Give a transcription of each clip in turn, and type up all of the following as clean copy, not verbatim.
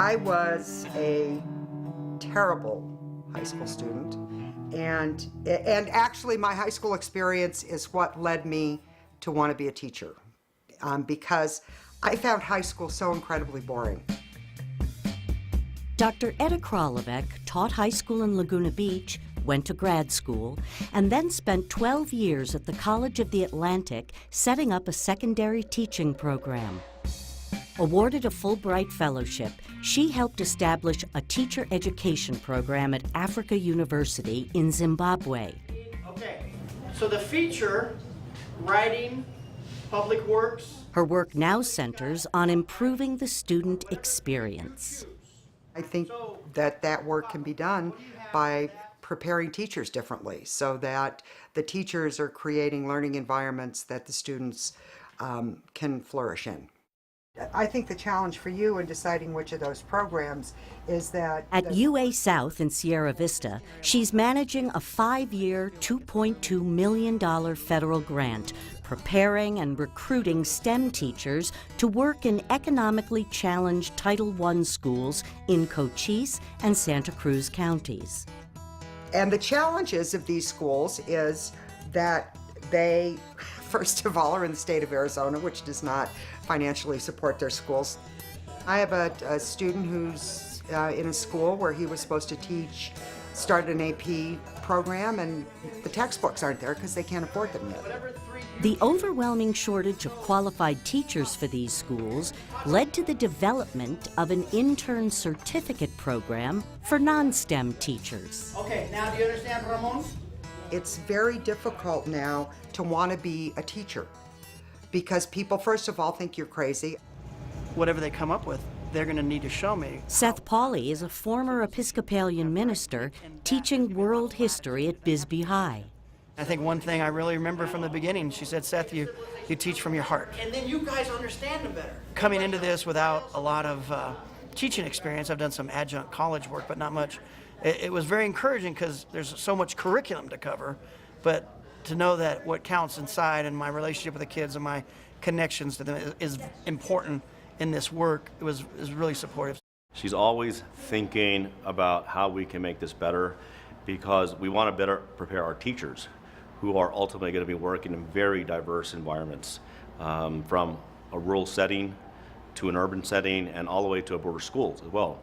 I was a terrible high school student, and actually my high school experience is what led me to want to be a teacher, because I found high school so incredibly boring. Dr. Etta Kralovec taught high school in Laguna Beach, went to grad school, and then spent 12 years at the College of the Atlantic setting up a secondary teaching program. Awarded a Fulbright Fellowship, she helped establish a teacher education program at Africa University in Zimbabwe. Okay, so the feature, writing, public works. Her work now centers on improving the student experience. I think that work can be done by preparing teachers differently so that the teachers are creating learning environments that the students can flourish in. I think the challenge for you in deciding which of those programs is that... At UA South in Sierra Vista, she's managing a 5-year, $2.2 million federal grant, preparing and recruiting STEM teachers to work in economically challenged Title I schools in Cochise and Santa Cruz counties. And the challenges of these schools is that they, first of all, are in the state of Arizona, which does not financially support their schools. I have a student who's in a school where he was supposed to start an AP program, and the textbooks aren't there because they can't afford them yet. The overwhelming shortage of qualified teachers for these schools led to the development of an intern certificate program for non-STEM teachers. Okay, now do you understand, Ramon? It's very difficult now to want to be a teacher because people, first of all, think you're crazy. Whatever they come up with, they're going to need to show me. Seth Pauley is a former Episcopalian minister teaching world history at Bisbee High. I think one thing I really remember from the beginning, she said, Seth, you teach from your heart. And then you guys understand them better. Coming into this without a lot of teaching experience, I've done some adjunct college work, but not much. It was very encouraging because there's so much curriculum to cover, but to know that what counts inside and my relationship with the kids and my connections to them is important in this work, is really supportive. She's always thinking about how we can make this better because we want to better prepare our teachers who are ultimately going to be working in very diverse environments, from a rural setting to an urban setting and all the way to a border schools as well.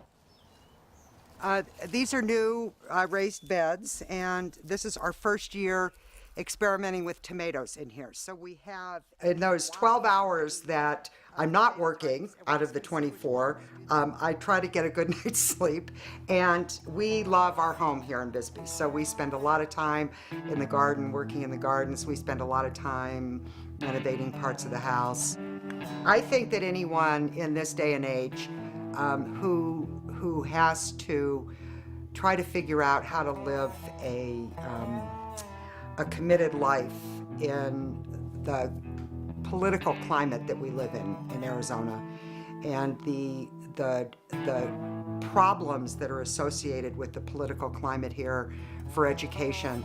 These are new raised beds, and this is our first year experimenting with tomatoes in here. So we have, in those 12 hours that I'm not working out of the 24, I try to get a good night's sleep, and we love our home here in Bisbee. So we spend a lot of time in the garden, working in the gardens. We spend a lot of time renovating parts of the house. I think that anyone in this day and age who has to try to figure out how to live a committed life in the political climate that we live in Arizona, and the problems that are associated with the political climate here for education.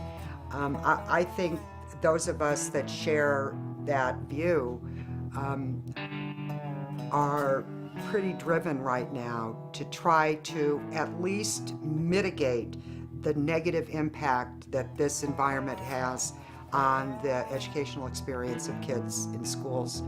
I think those of us that share that view are pretty driven right now to try to at least mitigate the negative impact that this environment has on the educational experience of kids in schools.